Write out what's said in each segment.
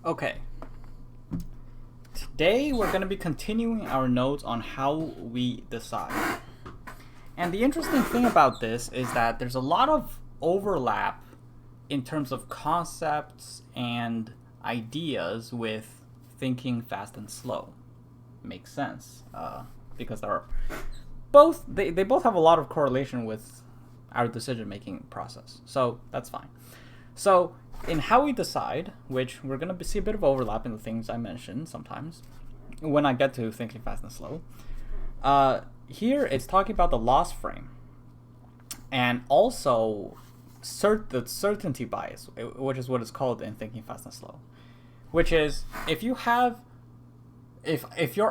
Okay. Today we're going to be continuing our notes on how we decide. And the interesting thing about this is that there's a lot of overlap in terms of concepts and ideas with thinking fast and slow. Makes sense, because they both have a lot of correlation with our decision making process. So that's fine. So in how we decide, which we're going to see a bit of overlap in the things I mentioned sometimes when I get to thinking fast and slow. Here it's talking about the loss frame and also the certainty bias, which is what it's called in thinking fast and slow, which is if you're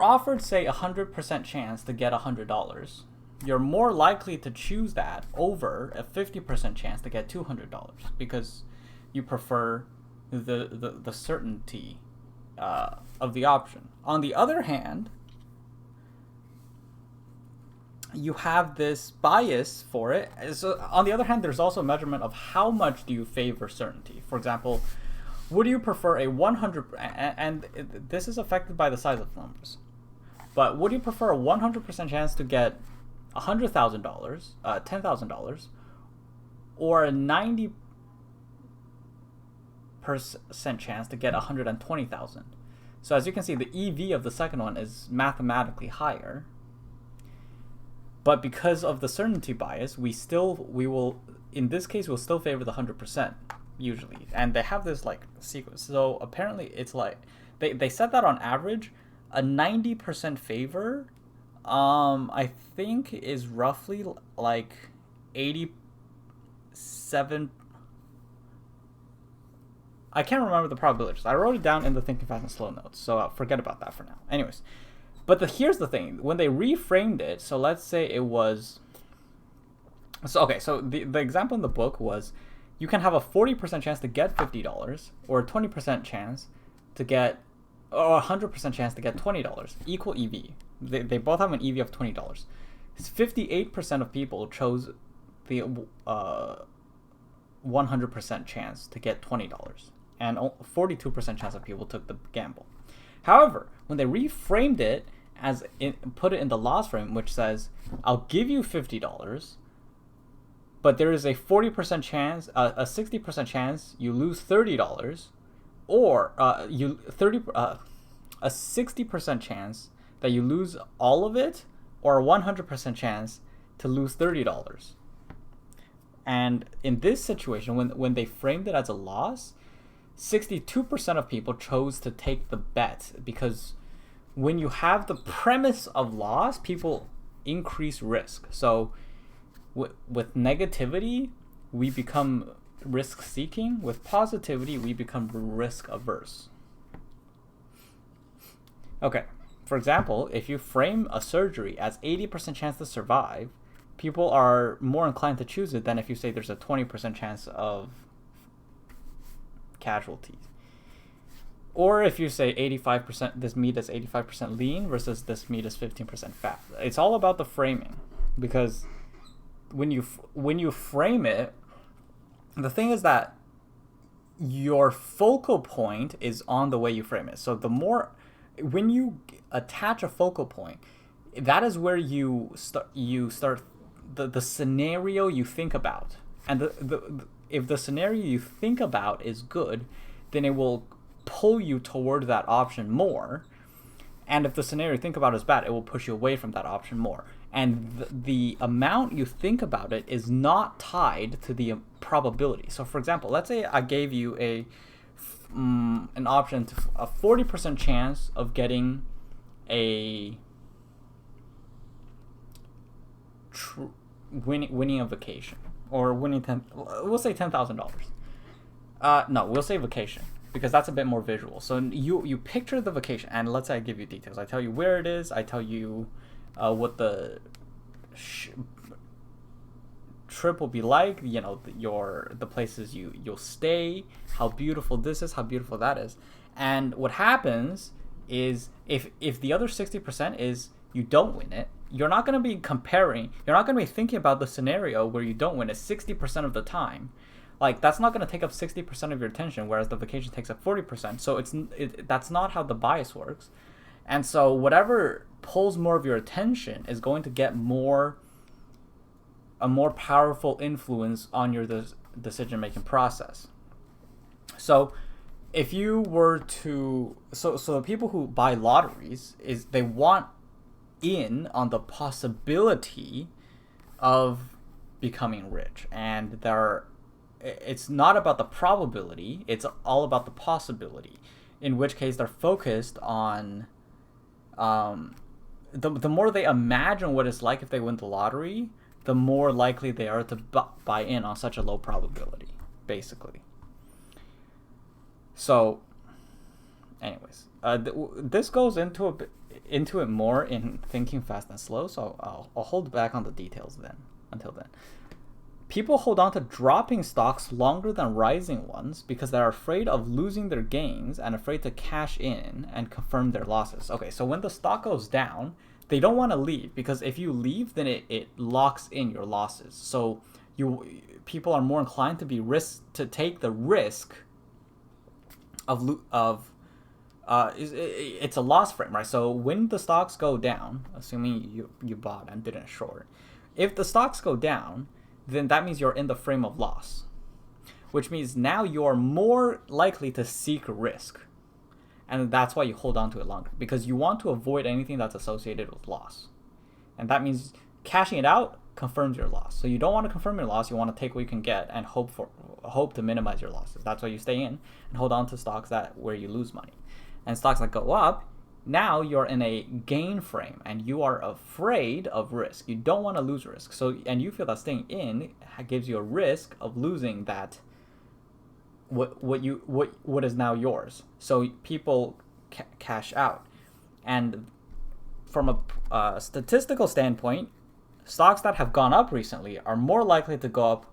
offered, say, 100% chance to get $100, you're more likely to choose that over a 50% chance to get $200 because you prefer the certainty of the option. On the other hand, you have this bias for it. So on the other hand, there's also a measurement of how much do you favor certainty. For example, would you prefer a 100, and this is affected by the size of numbers, but would you prefer a 100% chance to get $100,000, $10,000, or a 90% chance to get 120,000? So as you can see, the EV of the second one is mathematically higher. But because of the certainty bias, we will in this case we'll still favor the 100% usually. And they have this like sequence. So apparently it's like they set that on average a 90% favor I think is roughly like 87. I can't remember the probabilities. I wrote it down in the Thinking Fast and Slow notes, so I'll forget about that for now. Anyways, but here's the thing. When they reframed it, so let's say it was... So the example in the book was you can have a 40% chance to get $50 or a 20% chance to get... or a 100% chance to get $20, equal EV. They both have an EV of $20. 58% of people chose the 100% chance to get $20. And 42% chance of people took the gamble. However, when they reframed it put it in the loss frame, which says, I'll give you $50, but there is a 40% chance, a 60% chance you lose $30, or a 60% chance that you lose all of it, or a 100% chance to lose $30. And in this situation, when they framed it as a loss, 62% of people chose to take the bet, because when you have the premise of loss, people increase risk. So with negativity, we become risk seeking. With positivity, we become risk averse. Okay, for example, if you frame a surgery as 80% chance to survive, people are more inclined to choose it than if you say there's a 20% chance of casualties. Or if you say 85%, this meat is 85% lean versus this meat is 15% fat. It's all about the framing, because when you frame it, the thing is that your focal point is on the way you frame it. So when you attach a focal point, that is where you start the scenario you think about. And if the scenario you think about is good, then it will pull you toward that option more. And if the scenario you think about is bad, it will push you away from that option more. And the amount you think about it is not tied to the probability. So for example, let's say I gave you an option to a 40% chance of getting winning a vacation, or winning we'll say $10,000. No, we'll say vacation, because that's a bit more visual. So you picture the vacation, and let's say I give you details. I tell you where it is. I tell you what the trip will be like. You know, the places you'll stay, how beautiful this is, how beautiful that is. And what happens is if the other 60% is you don't win it, you're not going to be comparing. You're not going to be thinking about the scenario where you don't win it 60% of the time. Like, that's not going to take up 60% of your attention, whereas the vacation takes up 40%. So that's not how the bias works. And so whatever pulls more of your attention is going to get a more powerful influence on your decision-making process. So if you were to, so the people who buy lotteries, is they want in on the possibility of becoming rich, and it's not about the probability, it's all about the possibility, in which case they're focused on the more they imagine what it's like if they win the lottery, the more likely they are to buy in on such a low probability, basically. So anyways, this goes into it more in Thinking Fast and Slow, so I'll hold back on the details until then. People hold on to dropping stocks longer than rising ones because they're afraid of losing their gains and afraid to cash in and confirm their losses. Okay, so when the stock goes down, they don't want to leave, because if you leave, then it locks in your losses. So people are more inclined to take the risk of it's a loss frame, right? So when the stocks go down, assuming you bought and didn't short, if the stocks go down, then that means you're in the frame of loss, which means now you're more likely to seek risk. And that's why you hold on to it longer, because you want to avoid anything that's associated with loss. And that means cashing it out confirms your loss. So you don't want to confirm your loss, you want to take what you can get and hope to minimize your losses. That's why you stay in and hold on to stocks where you lose money. And stocks that go up, now you're in a gain frame and you are afraid of risk. You don't want to lose risk. And you feel that staying in gives you a risk of losing that what is now yours. So people cash out. And from a statistical standpoint, stocks that have gone up recently are more likely to go up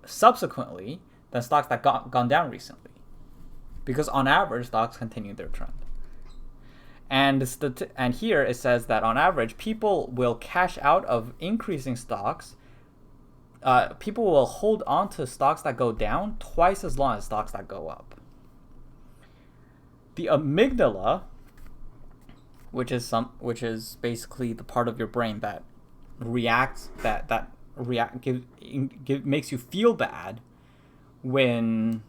subsequently than stocks that gone down recently, because on average stocks continue their trend. And here it says that on average people will cash out of increasing stocks. People will hold on to stocks that go down twice as long as stocks that go up. The amygdala, which is basically the part of your brain that reacts, makes you feel bad when,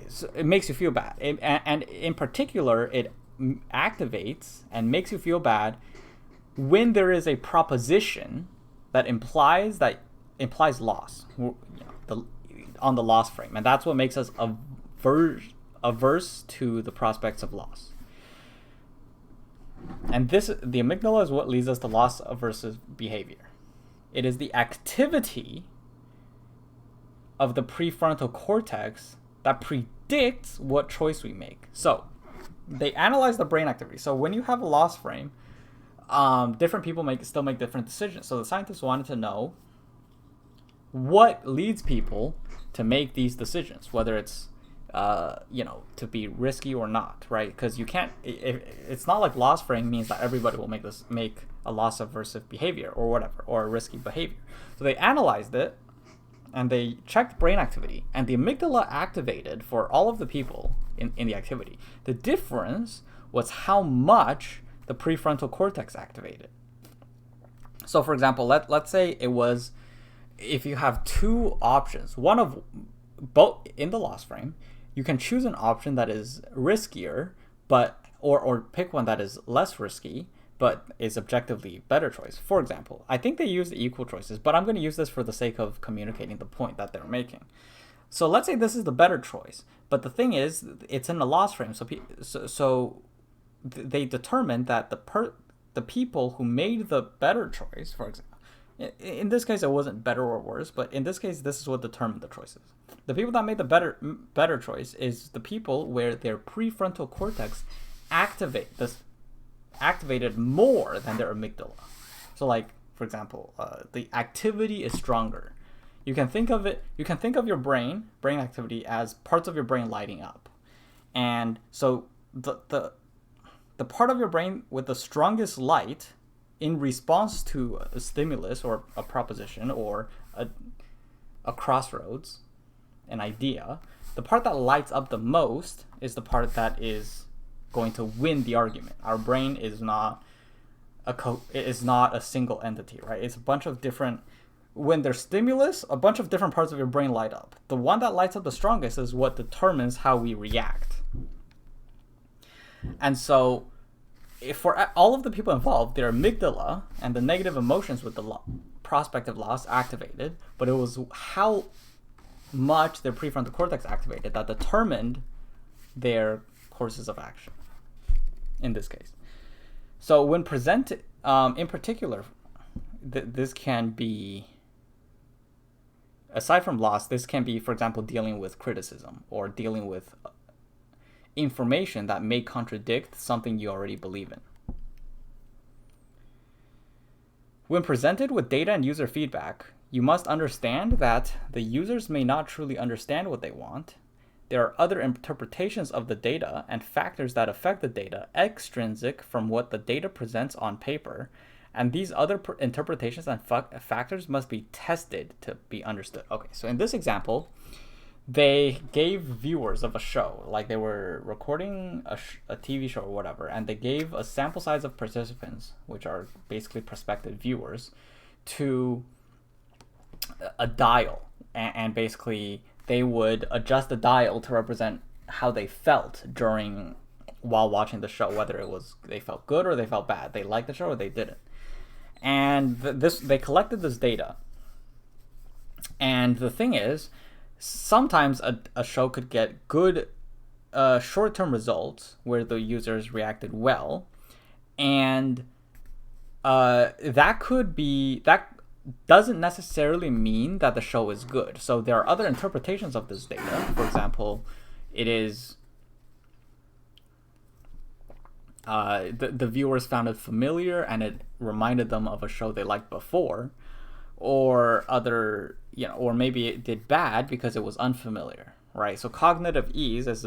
so it makes you feel bad, and in particular, it activates and makes you feel bad when there is a proposition that implies loss, on the loss frame, and that's what makes us averse to the prospects of loss. And the amygdala is what leads us to loss averse behavior. It is the activity of the prefrontal cortex that predicts what choice we make. So they analyze the brain activity. So when you have a loss frame, different people still make different decisions. So the scientists wanted to know what leads people to make these decisions, whether it's to be risky or not, right? Because you can't. It's not like loss frame means that everybody will make a loss aversive behavior or whatever, or a risky behavior. So they analyzed it, and they checked brain activity, and the amygdala activated for all of the people in the activity. The difference was how much the prefrontal cortex activated. So for example, let's say it was, if you have two options, one of both in the loss frame, you can choose an option that is riskier, but or pick one that is less risky, but is objectively better choice. For example, I think they use the equal choices, but I'm going to use this for the sake of communicating the point that they're making. So let's say this is the better choice, but the thing is, it's in the loss frame. So they determined that the people who made the better choice, for example, in this case it wasn't better or worse, but in this case this is what determined the choices. The people that made the better choice is the people where their prefrontal cortex activated more than their amygdala. So like, for example, the activity is stronger. You can think of your brain activity as parts of your brain lighting up. And so the part of your brain with the strongest light in response to a stimulus or a proposition or a crossroads, an idea, the part that lights up the most is the part that is going to win the argument. Our brain is not a single entity, right? It's a bunch of different. When there's stimulus, a bunch of different parts of your brain light up. The one that lights up the strongest is what determines how we react. And so, if for all of the people involved, their amygdala and the negative emotions with the prospect of loss activated, but it was how much their prefrontal cortex activated that determined their courses of action in this case. So when presented, in particular, this can be, aside from loss, this can be, for example, dealing with criticism or dealing with information that may contradict something you already believe in. When presented with data and user feedback, you must understand that the users may not truly understand what they want. There are other interpretations of the data and factors that affect the data extrinsic from what the data presents on paper, and these other interpretations and factors must be tested to be understood. Okay, so in this example, they gave viewers of a show, like they were recording a TV show or whatever, and they gave a sample size of participants, which are basically prospective viewers, to a dial, and basically they would adjust the dial to represent how they felt while watching the show, whether it was they felt good or they felt bad, they liked the show or they didn't. And they collected this data. And the thing is, sometimes a show could get good short-term results where the users reacted well, and that doesn't necessarily mean that the show is good. So there are other interpretations of this data. For example, it is the viewers found it familiar and it reminded them of a show they liked before, or or maybe it did bad because it was unfamiliar, right? So cognitive ease is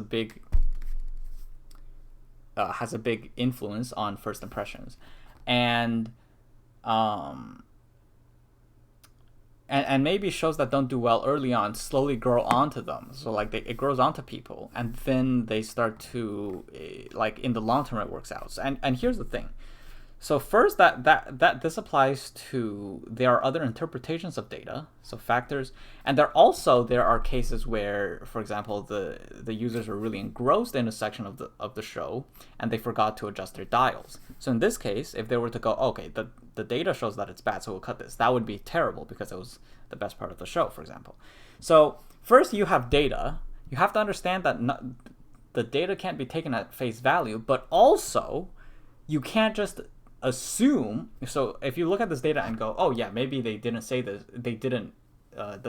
has a big influence on first impressions, and maybe shows that don't do well early on slowly grow onto them. So like it grows onto people, and then they start to in the long term it works out. So, and here's the thing. So first, that this applies to, there are other interpretations of data, so factors, and there are cases where, for example, the users were really engrossed in a section of the show and they forgot to adjust their dials. So in this case, if they were to go, okay, the data shows that it's bad, so we'll cut this, that would be terrible because it was the best part of the show, for example. So first, you have data. You have to understand that the data can't be taken at face value, but also you can't just assume. So if you look at this data and go, oh yeah, maybe they didn't say this, the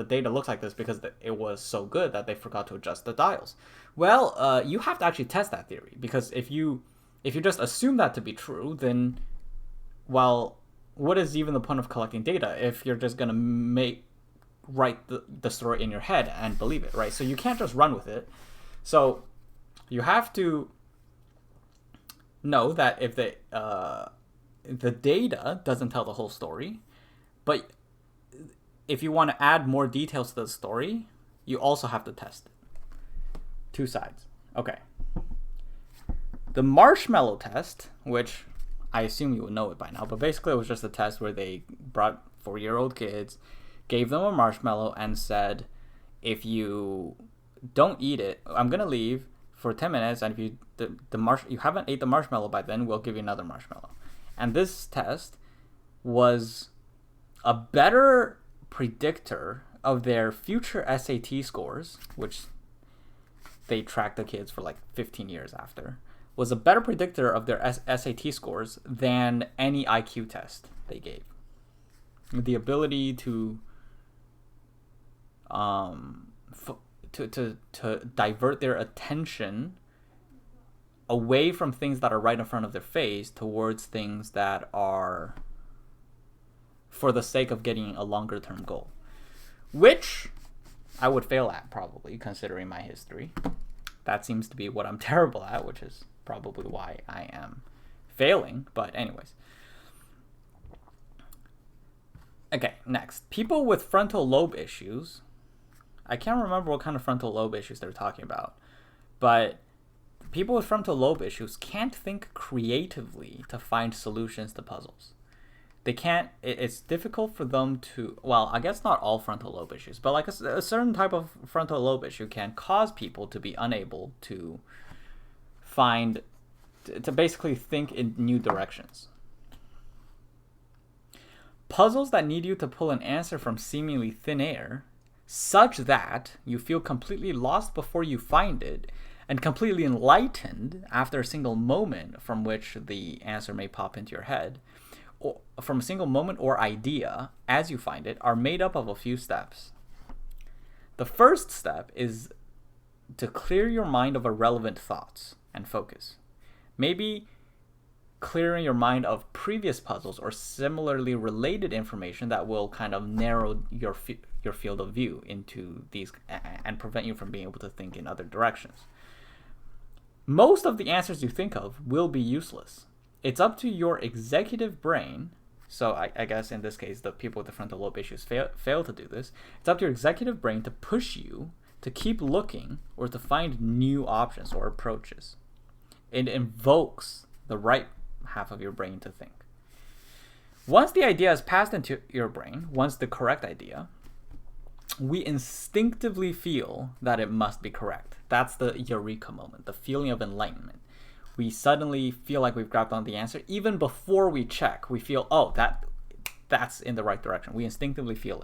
data looks like this because it was so good that they forgot to adjust the dials. Well, you have to actually test that theory, because if you just assume that to be true, then, well, what is even the point of collecting data if you're just gonna write the story in your head and believe it, right? So you can't just run with it. So you have to know that if the data doesn't tell the whole story, but if you want to add more details to the story, you also have to test it. Two sides. Okay. The marshmallow test, which I assume you would know it by now, but basically it was just a test where they brought 4-year-old kids, gave them a marshmallow, and said, if you don't eat it, I'm going to leave for 10 minutes, and if you haven't ate the marshmallow by then, we'll give you another marshmallow. And this test was a better predictor of their future SAT scores, which they tracked the kids for like 15 years after, was a better predictor of their SAT scores than any IQ test they gave. The ability to divert their attention away from things that are right in front of their face towards things that are for the sake of getting a longer term goal, which I would fail at probably, considering my history. That seems to be what I'm terrible at, which is probably why I am failing. But anyways, Okay, next. People with frontal lobe issues. I can't remember what kind of frontal lobe issues they're talking about, but people with frontal lobe issues can't think creatively to find solutions to puzzles. They can't, it's difficult for them to, well, I guess not all frontal lobe issues, but like a certain type of frontal lobe issue can cause people to be unable to find, to basically think in new directions. Puzzles that need you to pull an answer from seemingly thin air, such that you feel completely lost before you find it, and completely enlightened after a single moment from which the answer may pop into your head, or from a single moment or idea as you find it, are made up of a few steps. The first step is to clear your mind of irrelevant thoughts and focus. Maybe clearing your mind of previous puzzles or similarly related information that will kind of narrow your field of view into these and prevent you from being able to think in other directions. Most of the answers you think of will be useless. It's up to your executive brain, so I guess in this case the people with the frontal lobe issues fail to do this. It's up to your executive brain to push you to keep looking or to find new options or approaches. It invokes the right half of your brain to think. Once the idea is passed into your brain, once the correct idea, we instinctively feel that it must be correct. That's the eureka moment, the feeling of enlightenment. We suddenly feel like we've grabbed on the answer. Even before we check, we feel, oh, that's in the right direction. We instinctively feel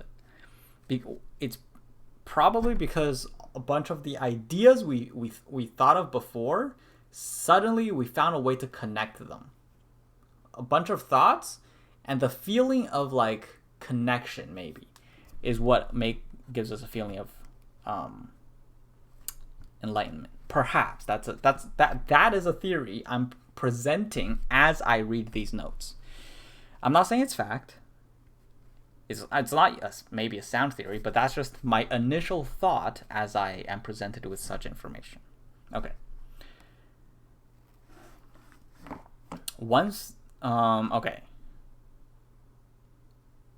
it. It's probably because a bunch of the ideas we thought of before, suddenly we found a way to connect them. A bunch of thoughts and the feeling of like connection maybe is what gives us a feeling of enlightenment. Perhaps that is a theory I'm presenting as I read these notes. I'm not saying it's fact. It's not maybe a sound theory, but that's just my initial thought as I am presented with such information. Okay. Okay.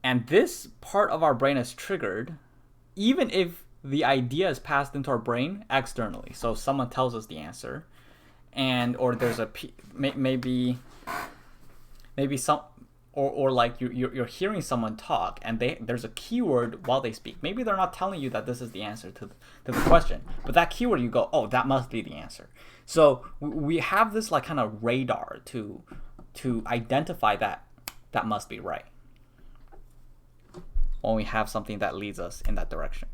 And this part of our brain is triggered even if the idea is passed into our brain externally. So someone tells us the answer, or there's maybe some, or like you're hearing someone talk and there's a keyword while they speak. Maybe they're not telling you that this is the answer to the question, but that keyword you go, oh, that must be the answer. So we have this like kind of radar to identify that must be right when we have something that leads us in that direction.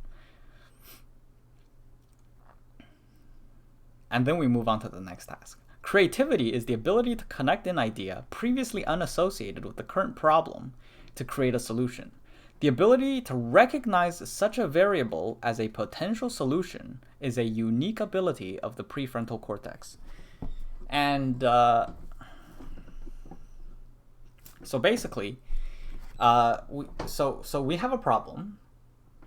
And then we move on to the next task. Creativity is the ability to connect an idea previously unassociated with the current problem to create a solution. The ability to recognize such a variable as a potential solution is a unique ability of the prefrontal cortex. And so basically, we have a problem,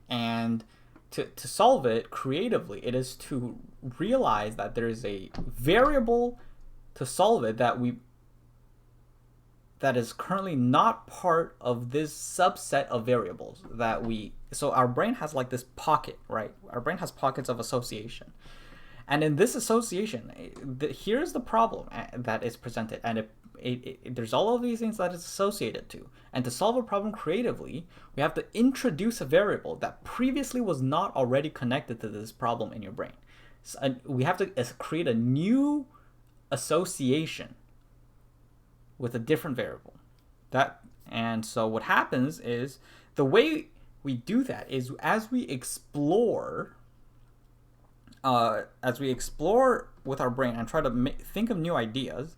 and to solve it creatively, it is to realize that there is a variable to solve it that is currently not part of this subset of variables so our brain has like this pocket, right? Our brain has pockets of association. And in this association, here's the problem that is presented, and there's all of these things that it's associated to. And to solve a problem creatively, we have to introduce a variable that previously was not already connected to this problem in your brain. So we have to create a new association with a different variable. And so what happens is, the way we do that is as we explore with our brain and try to think of new ideas,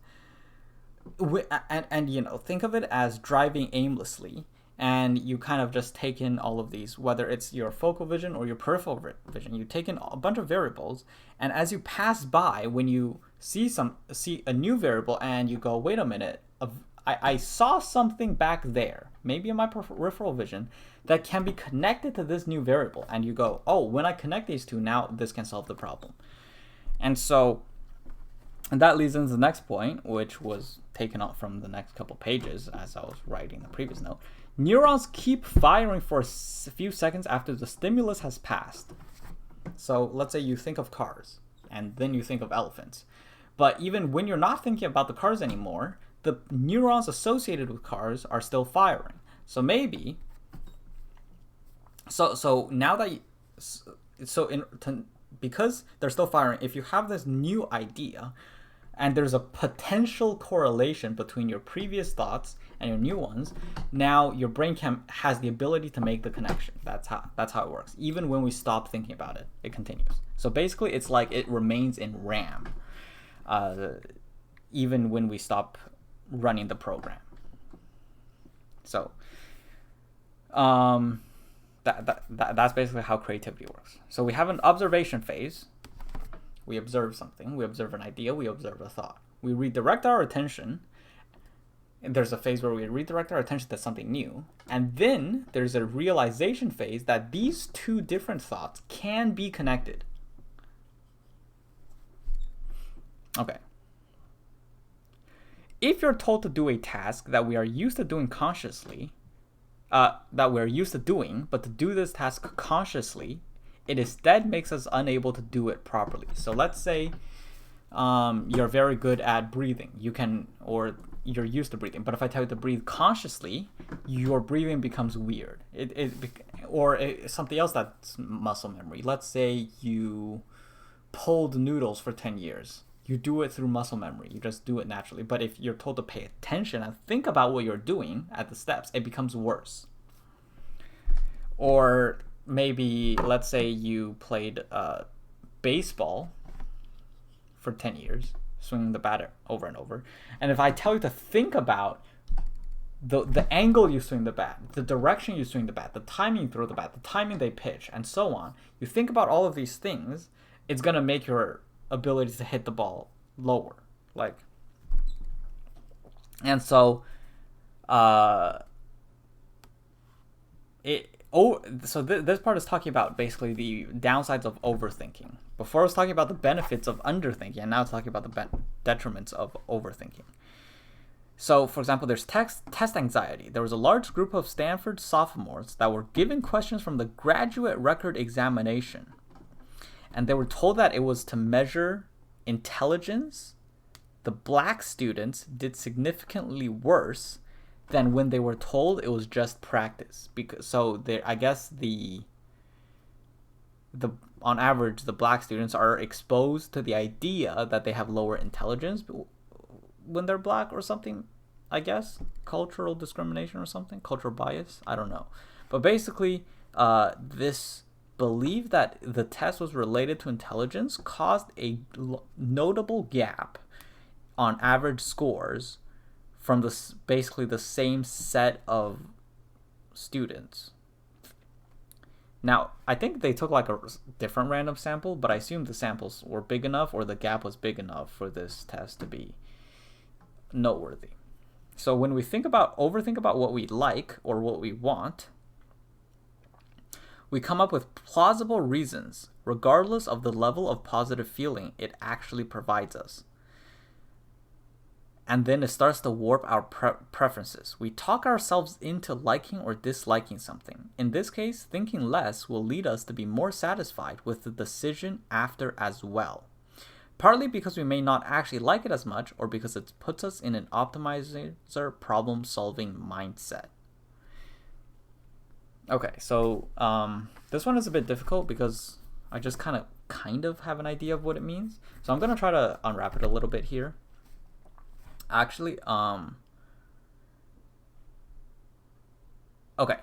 and think of it as driving aimlessly, and you kind of just take in all of these, whether it's your focal vision or your peripheral vision. You take in a bunch of variables, and as you pass by, when you see a new variable and you go, wait a minute, I saw something back there, maybe in my peripheral vision, that can be connected to this new variable, and you go, oh, when I connect these two, now this can solve the problem. And that leads into the next point, which was taken out from the next couple pages as I was writing the previous note. Neurons keep firing for a few seconds after the stimulus has passed. So let's say you think of cars, and then you think of elephants. But even when you're not thinking about the cars anymore, the neurons associated with cars are still firing. So maybe, so now that, because they're still firing, if you have this new idea, and there's a potential correlation between your previous thoughts and your new ones, now your brain has the ability to make the connection. That's how it works. Even when we stop thinking about it, it continues. So basically, it's like it remains in RAM, even when we stop running the program. So that's basically how creativity works. So we have an observation phase. We observe something, we observe an idea, we observe a thought. We redirect our attention, and there's a phase where we redirect our attention to something new. And then there's a realization phase that these two different thoughts can be connected. Okay. If you're told to do a task that we are used to doing consciously, but to do this task consciously, it instead makes us unable to do it properly. So let's say you're very good at breathing. Or you're used to breathing. But if I tell you to breathe consciously, your breathing becomes weird. Something else that's muscle memory. Let's say you pulled noodles for 10 years. You do it through muscle memory. You just do it naturally. But if you're told to pay attention and think about what you're doing at the steps, it becomes worse. Or maybe, let's say you played baseball for 10 years, swinging the bat over and over. And if I tell you to think about the angle you swing the bat, the direction you swing the bat, the timing you throw the bat, the timing they pitch, and so on, you think about all of these things, it's going to make your ability to hit the ball lower. And so this part is talking about basically the downsides of overthinking. Before I was talking about the benefits of underthinking, and now it's talking about the detriments of overthinking. So, for example, there's test anxiety. There was a large group of Stanford sophomores that were given questions from the graduate record examination. And they were told that it was to measure intelligence. The black students did significantly worse than when they were told it was just practice. I guess on average, the black students are exposed to the idea that they have lower intelligence when they're black or something, I guess. Cultural discrimination or something, cultural bias, I don't know. But basically, this belief that the test was related to intelligence caused a notable gap on average scores from basically the same set of students. Now, I think they took a different random sample, but I assume the samples were big enough, or the gap was big enough for this test to be noteworthy. So when we overthink about what we like or what we want, we come up with plausible reasons, regardless of the level of positive feeling it actually provides us. And then it starts to warp our preferences. We talk ourselves into liking or disliking something. In this case, thinking less will lead us to be more satisfied with the decision after as well. Partly because we may not actually like it as much, or because it puts us in an optimizer problem-solving mindset. Okay, so this one is a bit difficult because I just kind of have an idea of what it means. So I'm going to try to unwrap it a little bit here. Actually, okay,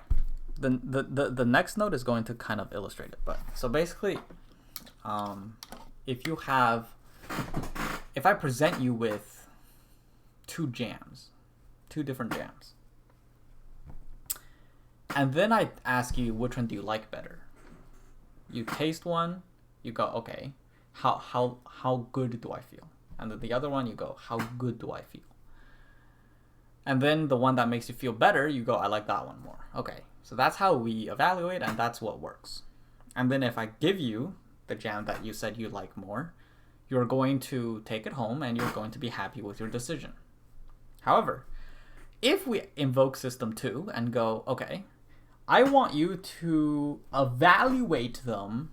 the next note is going to kind of illustrate it. But so basically, if I present you with two different jams, and then I ask you which one do you like better, you taste one, you go, okay, how good do I feel? And then the other one, you go, how good do I feel? And then the one that makes you feel better, you go, I like that one more. Okay, so that's how we evaluate, and that's what works. And then if I give you the jam that you said you like more, you're going to take it home and you're going to be happy with your decision. However, If we invoke system 2 and go, okay, I want you to evaluate them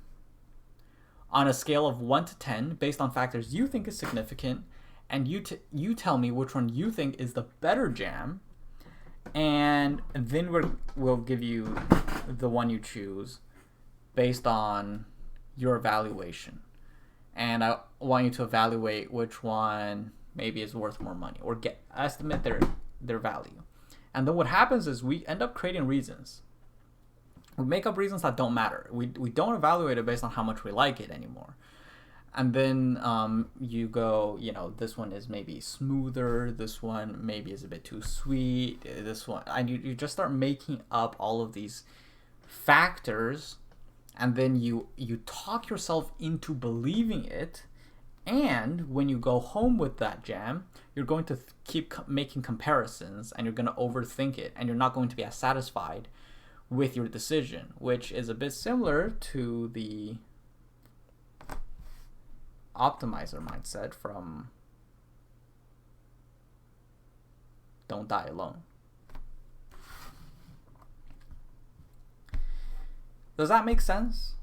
on a scale of 1 to 10 based on factors you think is significant, and you tell me which one you think is the better jam, and then we'll give you the one you choose based on your evaluation. And I want you to evaluate which one maybe is worth more money, or estimate their value. And then what happens is we end up creating reasons. We make up reasons that don't matter. We don't evaluate it based on how much we like it anymore. And then you go, this one is maybe smoother, this one maybe is a bit too sweet, this one, and you just start making up all of these factors, and then you talk yourself into believing it. And when you go home with that jam, you're going to keep making comparisons, and you're going to overthink it, and you're not going to be as satisfied with your decision, which is a bit similar to the optimizer mindset from Don't Die Alone. Does that make sense?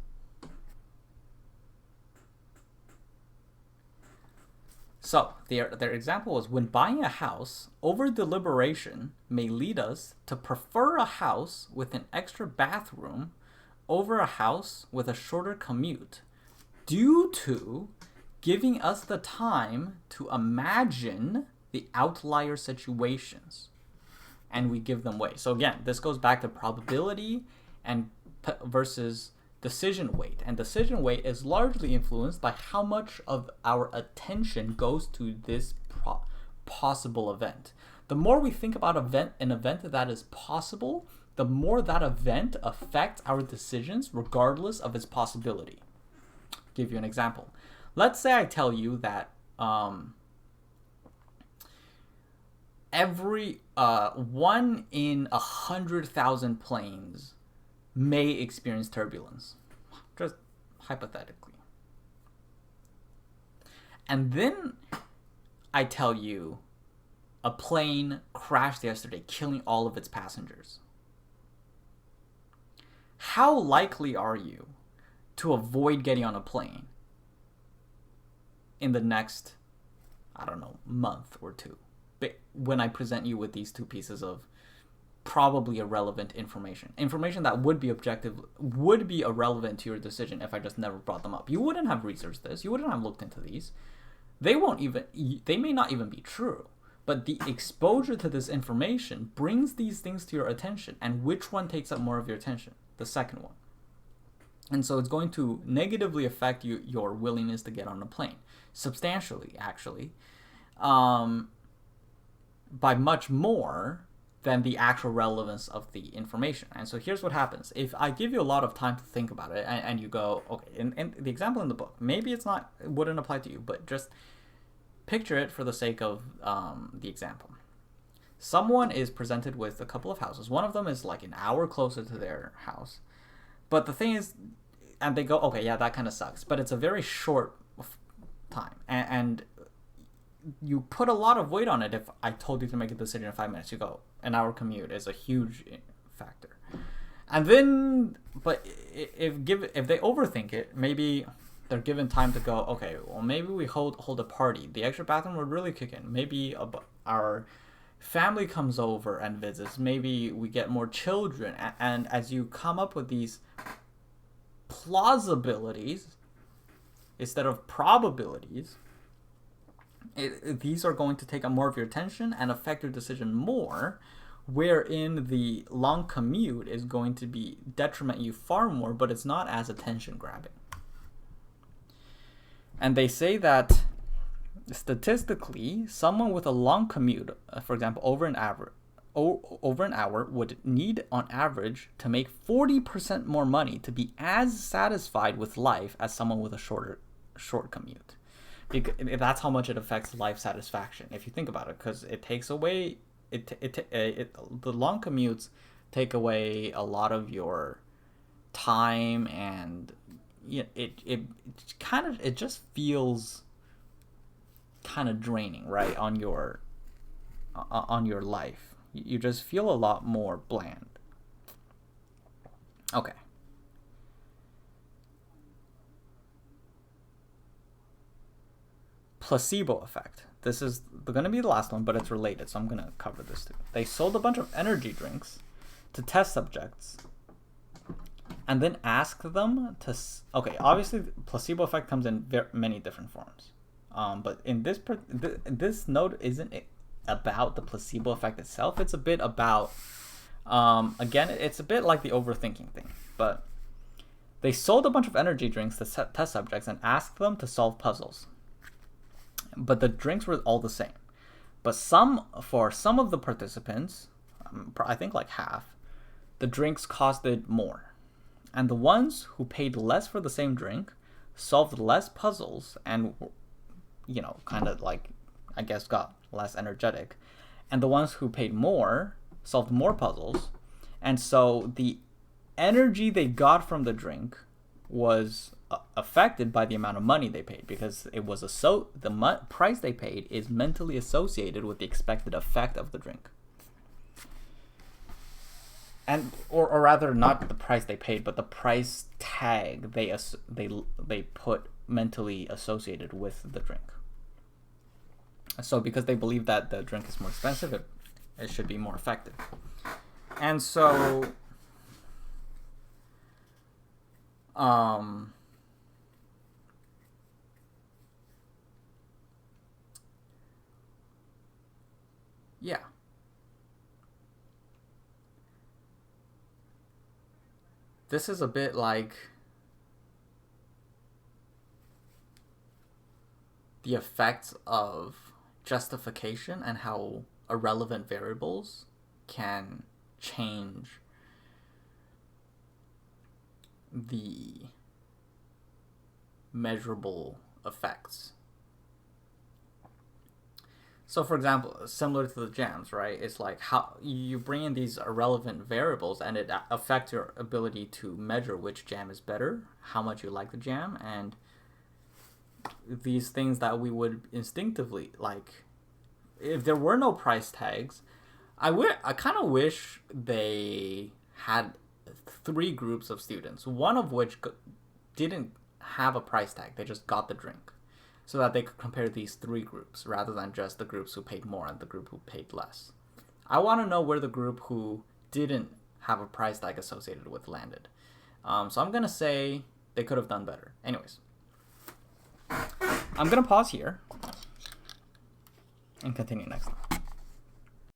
So their example was, when buying a house, over deliberation may lead us to prefer a house with an extra bathroom over a house with a shorter commute, due to giving us the time to imagine the outlier situations, and we give them weight. So again, this goes back to probability and versus decision weight. And decision weight is largely influenced by how much of our attention goes to this possible event. The more we think about an event that is possible, the more that event affects our decisions regardless of its possibility. I'll give you an example. Let's say I tell you that every 1 in 100,000 planes may experience turbulence, just hypothetically. And then I tell you a plane crashed yesterday, killing all of its passengers. How likely are you to avoid getting on a plane in the next, month or two, when I present you with these two pieces of probably irrelevant information that would be irrelevant to your decision if I just never brought them up? You wouldn't have researched this. You wouldn't have looked into these. They may not even be true, but the exposure to this information brings these things to your attention. And which one takes up more of your attention? The second one. And so it's going to negatively affect your willingness to get on a plane, substantially, actually, by much more than the actual relevance of the information. And so here's what happens. If I give you a lot of time to think about it, and you go, okay, and the example in the book, maybe it wouldn't apply to you, but just picture it for the sake of the example. Someone is presented with a couple of houses. One of them is like an hour closer to their house. But the thing is, and they go, okay, yeah, that kind of sucks. But it's a very short time. And you put a lot of weight on it. If I told you to make a decision in 5 minutes, you go, an hour commute is a huge factor. And then, but if they overthink it, maybe they're given time to go, okay, well, maybe we hold a party. The extra bathroom would really kick in. Maybe our family comes over and visits. Maybe we get more children. And as you come up with these plausibilities instead of probabilities, these are going to take up more of your attention and affect your decision more, wherein the long commute is going to be detriment you far more, but it's not as attention grabbing. And they say that statistically, someone with a long commute, for example, over an hour, would need on average to make 40% more money to be as satisfied with life as someone with a short commute. Because that's how much it affects life satisfaction, if you think about it, because it takes away the long commutes take away a lot of your time, and it just feels kind of draining, right, on your life, You just feel a lot more bland. Okay. Placebo effect. This is going to be the last one, but it's related, so I'm going to cover this too. They sold a bunch of energy drinks to test subjects and then asked them to... Okay, obviously, placebo effect comes in many different forms. But in this note isn't about the placebo effect itself. It's a bit about... again, it's a bit like the overthinking thing, but they sold a bunch of energy drinks to test subjects and asked them to solve puzzles. But the drinks were all the same. But for some of the participants, I think like half, the drinks costed more. And the ones who paid less for the same drink solved less puzzles and, kind of like, I guess, got less energetic. And the ones who paid more solved more puzzles. And so the energy they got from the drink was affected by the amount of money they paid, because it was the price they paid is mentally associated with the expected effect of the drink. And or rather, not the price they paid, but the price tag they put mentally associated with the drink. So because they believe that the drink is more expensive, it should be more effective. And so yeah. This is a bit like the effects of justification and how irrelevant variables can change the measurable effects. So, for example, similar to the jams, right? It's like how you bring in these irrelevant variables and it affects your ability to measure which jam is better, how much you like the jam, and these things that we would instinctively like. If there were no price tags, I kind of wish they had 3 groups of students, one of which didn't have a price tag. They just got the drink, so that they could compare these 3 groups rather than just the groups who paid more and the group who paid less. I want to know where the group who didn't have a price tag associated with landed. So I'm going to say they could have done better. Anyways, I'm going to pause here and continue next time.